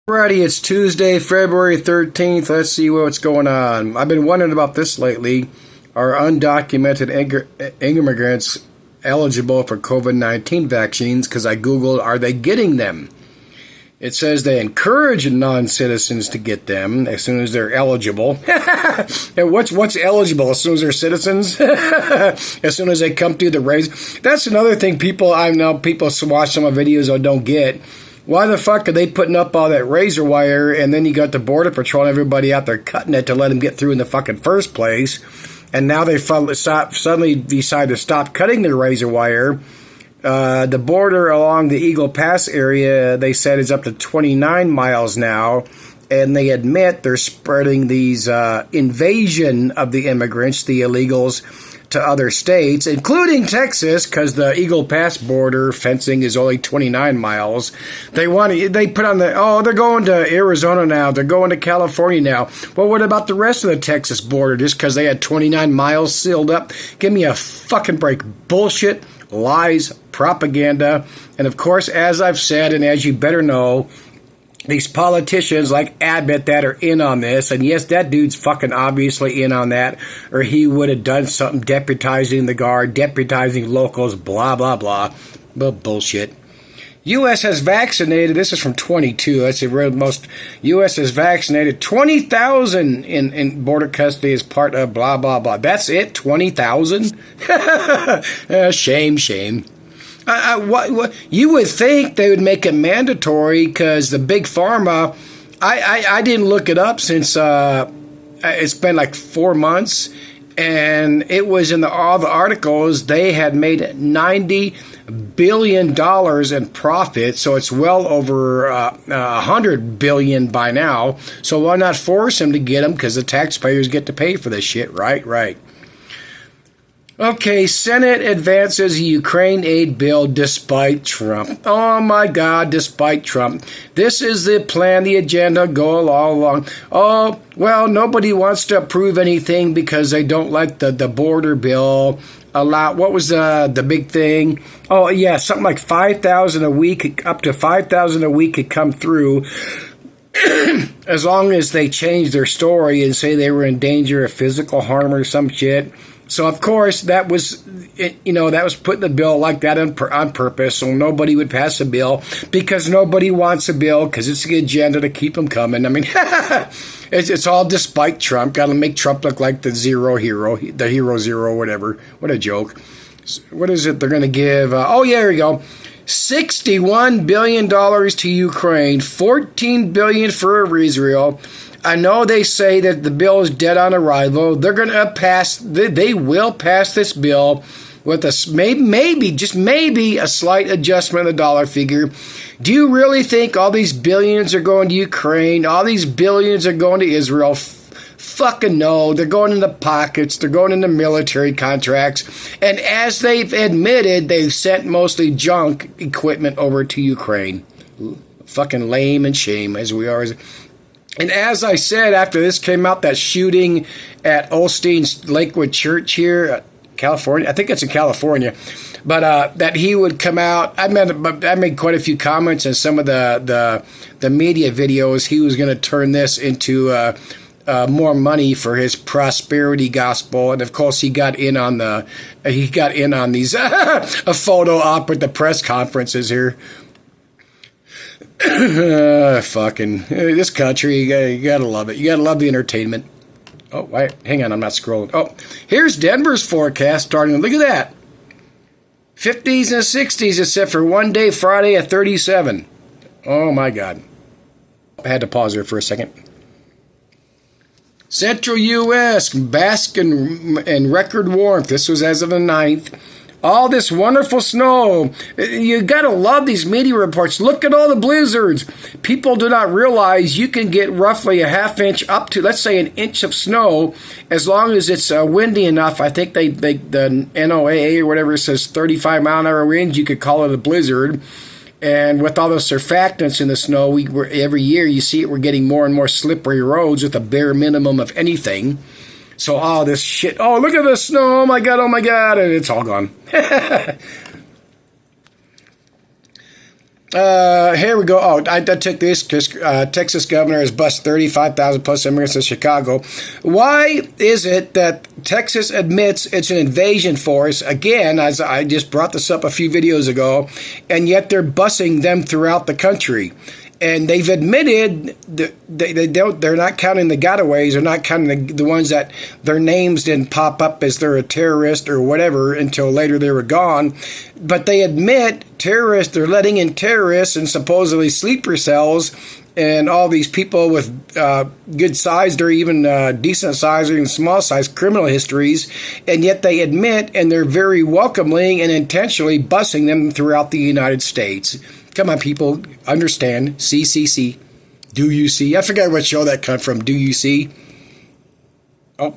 Alrighty, it's Tuesday, February 13th. Let's see what's going on. I've been wondering about this lately. Are undocumented immigrants eligible for COVID-19 vaccines? Because I Googled, are they getting them? It says they encourage non-citizens to get them as soon as they're eligible. And what's eligible? As soon as they're citizens? As soon as they come through the race? That's another thing I know people watch some of my videos or don't get. Why the fuck are they putting up all that razor wire and then you got the Border Patrol and everybody out there cutting it to let them get through in the fucking first place? And now they suddenly decide to stop cutting the razor wire. The border along the Eagle Pass area, they said, is up to 29 miles now. And they admit they're spreading these invasion of the immigrants, the illegals, to other states, including Texas, because the Eagle Pass border fencing is only 29 miles. They put on they're going to Arizona now. They're going to California now. Well, what about the rest of the Texas border? Just because they had 29 miles sealed up? Give me a fucking break. Bullshit, lies, propaganda. And of course, as I've said, and as you better know, these politicians like Abbott that are in on this, and yes, that dude's fucking obviously in on that, or he would have done something deputizing the guard, deputizing locals, blah, blah, blah. But bullshit. U.S. has vaccinated, this is from 22, that's the real most, U.S. has vaccinated 20,000 in border custody as part of blah, blah, blah. That's it? 20,000? Shame. What you would think they would make it mandatory because the big pharma. I didn't look it up since it's been like 4 months, and it was in all the articles they had made $90 billion in profit, so it's well over $100 billion by now. So why not force them to get them? Because the taxpayers get to pay for this shit, right. Okay, Senate advances Ukraine aid bill despite Trump. Oh my God, despite Trump. This is the plan, the agenda, go all along. Oh, well, nobody wants to approve anything because they don't like the border bill. What was the big thing? Oh, yeah, something like 5,000 a week, up to 5,000 a week could come through. As long as they change their story and say they were in danger of physical harm or some shit. So, of course, that was put in the bill like that on purpose, so nobody would pass a bill because nobody wants a bill because it's the agenda to keep them coming. I mean, it's all despite Trump. Got to make Trump look like the hero zero, whatever. What a joke. What is it they're going to give? Here we go. $61 billion to Ukraine, $14 billion for Israel. I know they say that the bill is dead on arrival. They're going to pass. They will pass this bill with just maybe a slight adjustment in the dollar figure. Do you really think all these billions are going to Ukraine? All these billions are going to Israel? Fucking no. They're going in the pockets. They're going into military contracts. And as they've admitted, they've sent mostly junk equipment over to Ukraine. Fucking lame and shame, as we are. And as I said, after this came out, that shooting at Osteen's Lakewood Church here, California, I think it's in California, but that he would come out. I made quite a few comments in some of the media videos. He was going to turn this into more money for his prosperity gospel, and of course he got in on these a photo op at the press conferences here. This country, you gotta love it. You gotta love the entertainment. Oh, wait, hang on, I'm not scrolling. Oh, here's Denver's forecast starting. Look at that. 50s and 60s, except for one day, Friday at 37. Oh my God. I had to pause there for a second. Central U.S. bask in record warmth. This was as of the 9th. All this wonderful snow. You gotta love these media reports. Look at all the blizzards. People do not realize you can get roughly a half inch up to, let's say, an inch of snow as long as it's windy enough. I think the NOAA or whatever says 35 mile an hour winds, you could call it a blizzard. And with all the surfactants in the snow, every year you see it, we're getting more and more slippery roads with a bare minimum of anything. So all this shit, oh, look at the snow, oh my God, and it's all gone. Here we go. Oh, I took this because Texas governor has bused 35,000 plus immigrants to Chicago. Why is it that Texas admits it's an invasion force, again, as I just brought this up a few videos ago, and yet they're busing them throughout the country? And they've admitted that they're not counting the gotaways, they're not counting the ones that their names didn't pop up as they're a terrorist or whatever until later they were gone. But they admit terrorists, they're letting in terrorists and supposedly sleeper cells and all these people with good sized or even decent sized or even small sized criminal histories, and yet they admit and they're very welcoming and intentionally busing them throughout the United States. Come on, people, understand. CCC. Do you see? I forgot what show that come from. Do you see? Oh,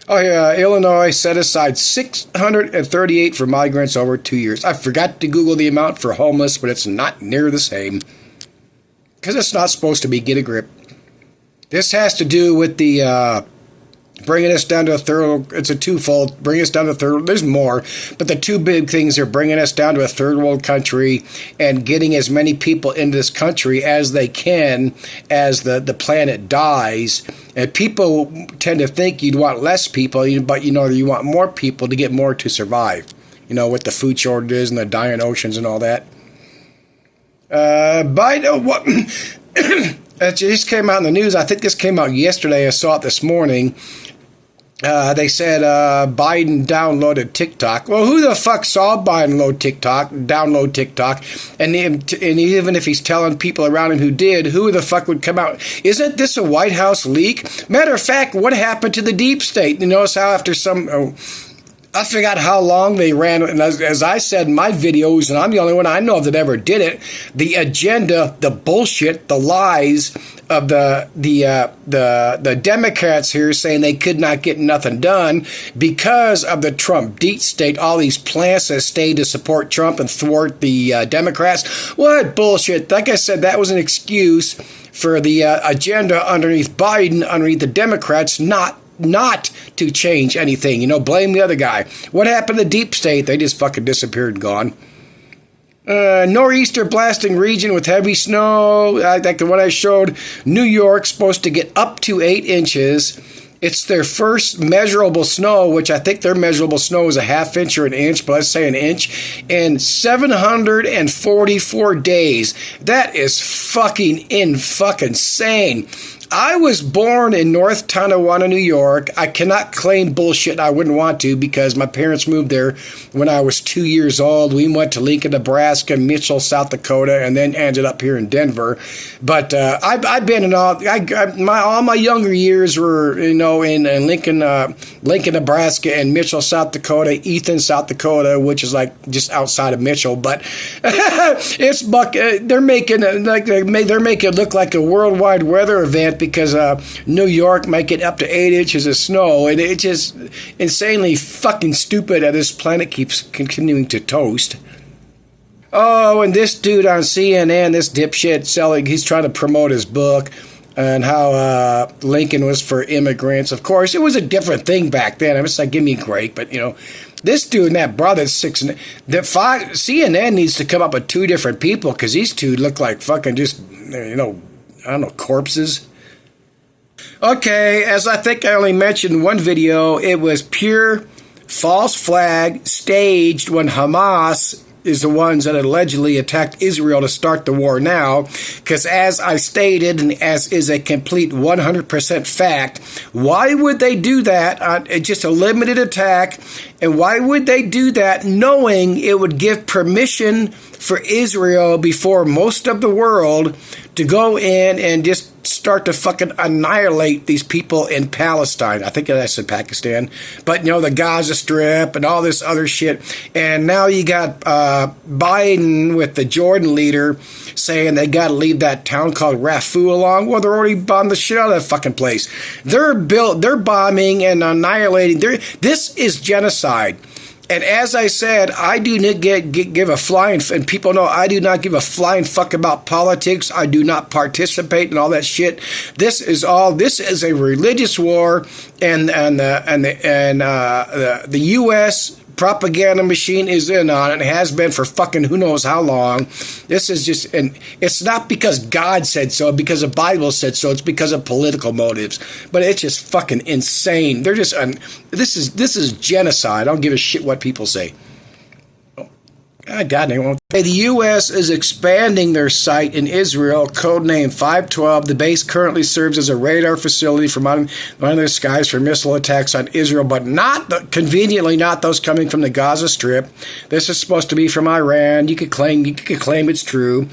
yeah. Illinois set aside $638 for migrants over 2 years. I forgot to Google the amount for homeless, but it's not near the same. Because it's not supposed to be get a grip. This has to do with the bringing us down to a third. It's a twofold. Bring us down to a third. There's more, but the two big things are bringing us down to a third world country and getting as many people into this country as they can as the planet dies. And people tend to think you'd want less people, but you want more people to get more to survive. With the food shortages and the dying oceans and all that. Biden, what? It just came out in the news. I think this came out yesterday. I saw it this morning. They said Biden downloaded TikTok. Well, who the fuck saw Biden download TikTok? And even if he's telling people around him who did, who the fuck would come out? Isn't this a White House leak? Matter of fact, what happened to the deep state? You notice how after I forgot how long they ran, and as I said in my videos, and I'm the only one I know of that ever did it, the agenda, the bullshit, the lies of the Democrats here saying they could not get nothing done because of the Trump deep state, all these plans that stayed to support Trump and thwart the Democrats. What bullshit. Like I said, that was an excuse for the agenda underneath Biden, underneath the Democrats, not to change anything. Blame the other guy. What happened to the deep state? They just fucking disappeared and gone. Nor'easter blasting region with heavy snow. Like the one I showed, New York supposed to get up to 8 inches. It's their first measurable snow, which I think their measurable snow is a half inch or an inch, but let's say an inch, in 744 days. That is fucking insane. I was born in North Tonawanda, New York. I cannot claim bullshit. I wouldn't want to because my parents moved there when I was 2 years old. We went to Lincoln, Nebraska, Mitchell, South Dakota, and then ended up here in Denver. But I've been in all my younger years were in Lincoln, Nebraska, and Mitchell, South Dakota, Ethan, South Dakota, which is like just outside of Mitchell. But it's they're making it look like a worldwide weather event. Because New York might get up to 8 inches of snow, and it's just insanely fucking stupid that this planet keeps continuing to toast. Oh, and this dude on CNN, this dipshit he's trying to promote his book and how Lincoln was for immigrants. Of course, it was a different thing back then. I'm just like, give me a break, but this dude and that brother, CNN needs to come up with two different people because these two look like fucking just, I don't know, corpses. Okay, as I think I only mentioned one video, it was pure false flag staged when Hamas is the ones that allegedly attacked Israel to start the war now. Because as I stated, and as is a complete 100% fact, why would they do that on just a limited attack? And why would they do that knowing it would give permission for Israel before most of the world to go in and just start to fucking annihilate these people in Palestine? I think I said Pakistan. But, the Gaza Strip and all this other shit. And now you got Biden with the Jordan leader saying they got to leave that town called Rafah alone. Well, they're already bombed the shit out of that fucking place. They're bombing and annihilating. This is genocide. And as I said, I do not give a flying, and people know I do not give a flying fuck about politics. I do not participate in all that shit. This is a religious war, and the U.S. propaganda machine is in on it and has been for fucking who knows how long. This is just, and it's not because God said so, because the Bible said so. It's because of political motives. But it's just fucking insane. They're just, this is genocide. I don't give a shit what people say. God damn. The U.S. is expanding their site in Israel, codenamed 512. The base currently serves as a radar facility for monitoring their skies for missile attacks on Israel, but conveniently not those coming from the Gaza Strip. This is supposed to be from Iran. You could claim it's true.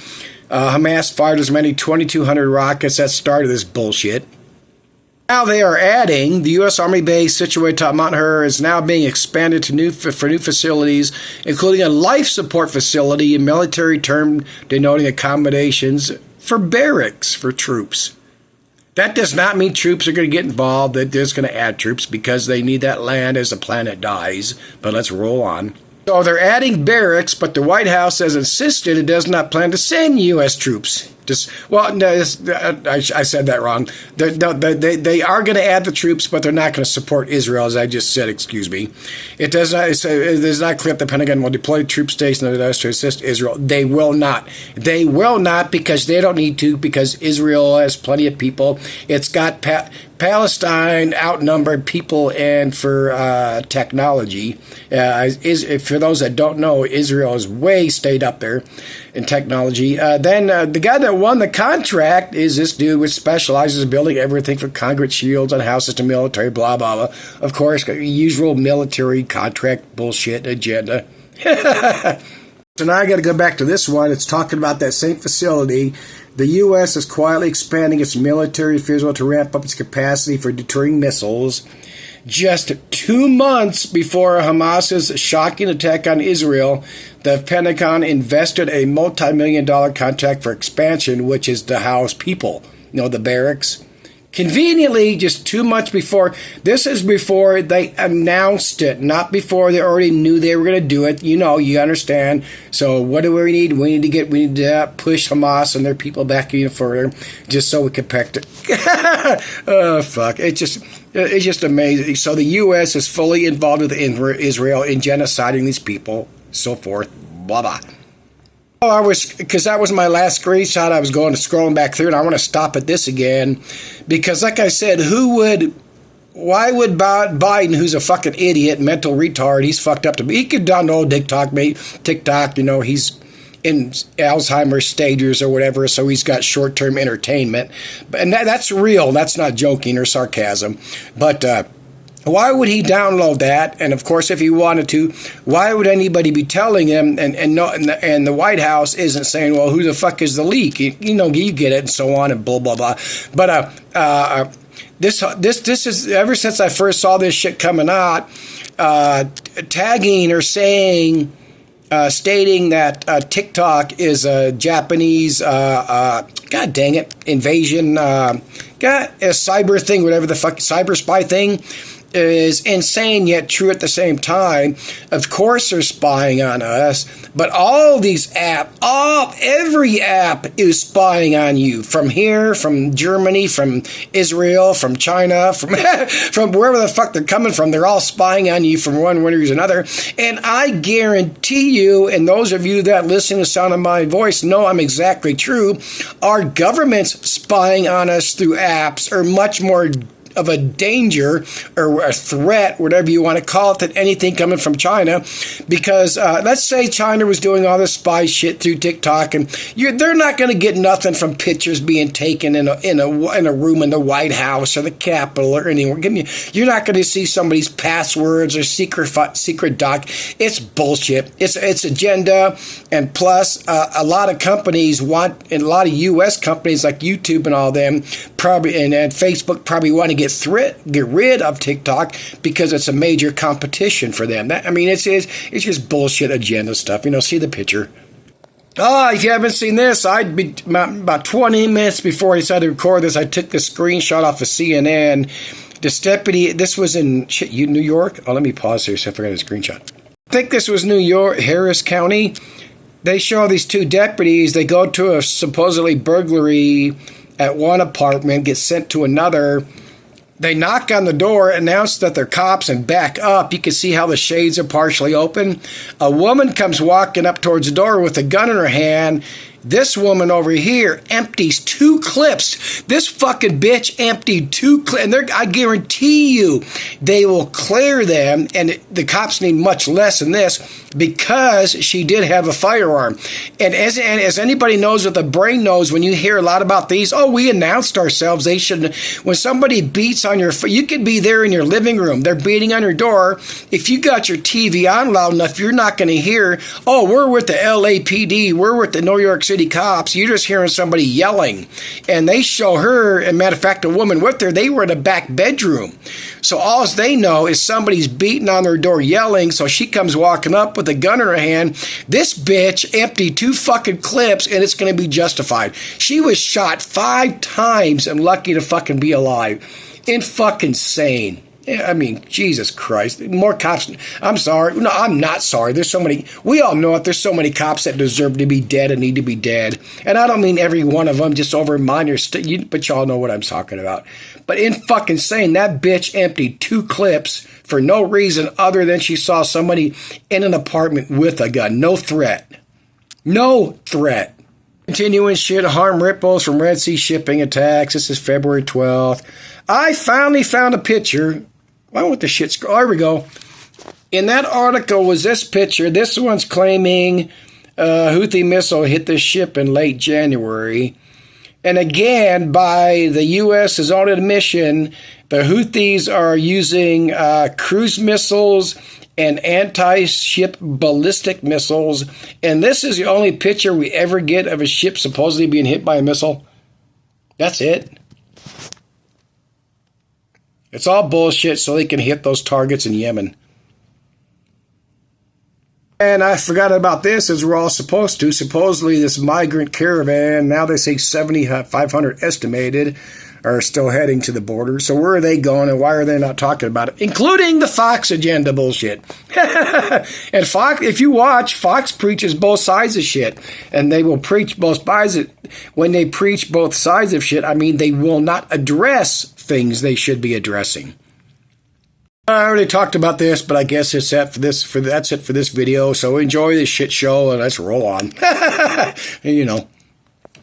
Hamas fired as many 2,200 rockets that started this bullshit. Now they are adding the U.S. Army base situated atop Mount Hur is now being expanded to new facilities, including a life support facility, a military term denoting accommodations for barracks for troops. That does not mean troops are going to get involved. They're just going to add troops because they need that land as the planet dies. But let's roll on. So they're adding barracks, but the White House has insisted it does not plan to send U.S. troops. I said that wrong. They are going to add the troops, but they're not going to support Israel, as I just said. Excuse me. It does not clear if the Pentagon will deploy troop stations to assist Israel. They will not. They will not because they don't need to. Because Israel has plenty of people. It's got Palestine outnumbered people and for technology. For those that don't know, Israel is way stayed up there in technology. Then the guy that won the contract is this dude which specializes in building everything from concrete shields and houses to military, blah, blah, blah. Of course, usual military contract bullshit agenda. So now I got to go back to this one. It's talking about that same facility. The U.S. is quietly expanding its military physical to ramp up its capacity for deterring missiles. Just 2 months before Hamas's shocking attack on Israel, the Pentagon invested a multi-million-dollar contract for expansion, which is to house people, the barracks. Conveniently, just 2 months before, this is before they announced it, not before they already knew they were going to do it. You understand. So what do we need? We need to push Hamas and their people back even further, just so we can protect it. Oh, fuck. It's just amazing. So the U.S. is fully involved with Israel in genociding these people, so forth, blah, blah. Because that was my last screenshot. I was scrolling back through, and I want to stop at this again. Because, like I said, why would Biden, who's a fucking idiot, mental retard, he's fucked up to me. He could download TikTok, he's in Alzheimer's stages or whatever, so he's got short-term entertainment. And that's real. That's not joking or sarcasm. But why would he download that? And of course, if he wanted to, why would anybody be telling him? And the White House isn't saying, "Well, who the fuck is the leak?" You get it, and so on, and blah blah blah. But this is ever since I first saw this shit coming out, tagging or saying, stating that TikTok is a Japanese, god dang it, invasion, a cyber thing, whatever the fuck, cyber spy thing, is insane yet true at the same time. Of course they're spying on us, but all these every app is spying on you. From here, from Germany, from Israel, from China, from from wherever the fuck they're coming from, they're all spying on you from one way or another. And I guarantee you, and those of you that listen to the sound of my voice know I'm exactly true, our governments spying on us through apps are much more of a danger or a threat, whatever you want to call it, than anything coming from China. Because let's say China was doing all this spy shit through TikTok, and they're not going to get nothing from pictures being taken in a room in the White House or the Capitol or anywhere. You're not going to see somebody's passwords or secret doc. It's bullshit. It's agenda, and plus a lot of companies want, and a lot of U.S. companies like YouTube and all them probably and Facebook probably want to get rid of TikTok because it's a major competition for them. It's just bullshit agenda stuff. See the picture. If you haven't seen this, about 20 minutes before I decided to record this, I took the screenshot off of CNN. This deputy, this was in New York. Oh, let me pause here so I forgot the screenshot. I think this was New York, Harris County. They show these two deputies. They go to a supposedly burglary at one apartment, get sent to another. They knock on the door, announce that they're cops, and back up. You can see how the shades are partially open. A woman comes walking up towards the door with a gun in her hand. This woman over here empties 2 clips. This fucking bitch emptied 2 clips. And I guarantee you they will clear them, and the cops need much less than this because she did have a firearm. And as anybody knows with a brain knows, when you hear a lot about these, oh, we announced ourselves. They shouldn't. When somebody beats on your foot, you could be there in your living room. They're beating on your door. If you got your TV on loud enough, you're not going to hear, oh, we're with the LAPD. We're with the New York City cops. You're just hearing somebody yelling. And they show her, and matter of fact, a woman with her, they were in a back bedroom. So all they know is somebody's beating on their door yelling, so she comes walking up with a gun in her hand. This bitch emptied 2 fucking clips, and it's going to be justified. She was shot 5 times and lucky to fucking be alive. Fucking sane. I mean, Jesus Christ. More cops. I'm sorry. No, I'm not sorry. There's so many. We all know it. There's so many cops that deserve to be dead and need to be dead. And I don't mean every one of them, just over minor but y'all know what I'm talking about. But fucking saying that bitch emptied 2 clips for no reason other than she saw somebody in an apartment with a gun. No threat. No threat. Continuing shit, harm ripples from Red Sea shipping attacks. This is February 12th. I finally found a picture. Why won't the shit scroll? Oh, here we go. In that article was this picture. This one's claiming Houthi missile hit the ship in late January. And again, by the U.S.'s own admission, the Houthis are using cruise missiles and anti-ship ballistic missiles. And this is the only picture we ever get of a ship supposedly being hit by a missile. That's it. It's all bullshit so they can hit those targets in Yemen. And I forgot about this, as we're all supposed to. Supposedly this migrant caravan, now they say 7,500 estimated, are still heading to the border. So where are they going and why are they not talking about it? Including the Fox agenda bullshit. And Fox, if you watch, Fox preaches both sides of shit. And they will preach both sides. When they preach both sides of shit, I mean they will not address things they should be addressing. I already talked about this, but I guess it's that's it for this video. So enjoy this shit show and let's roll on. You know.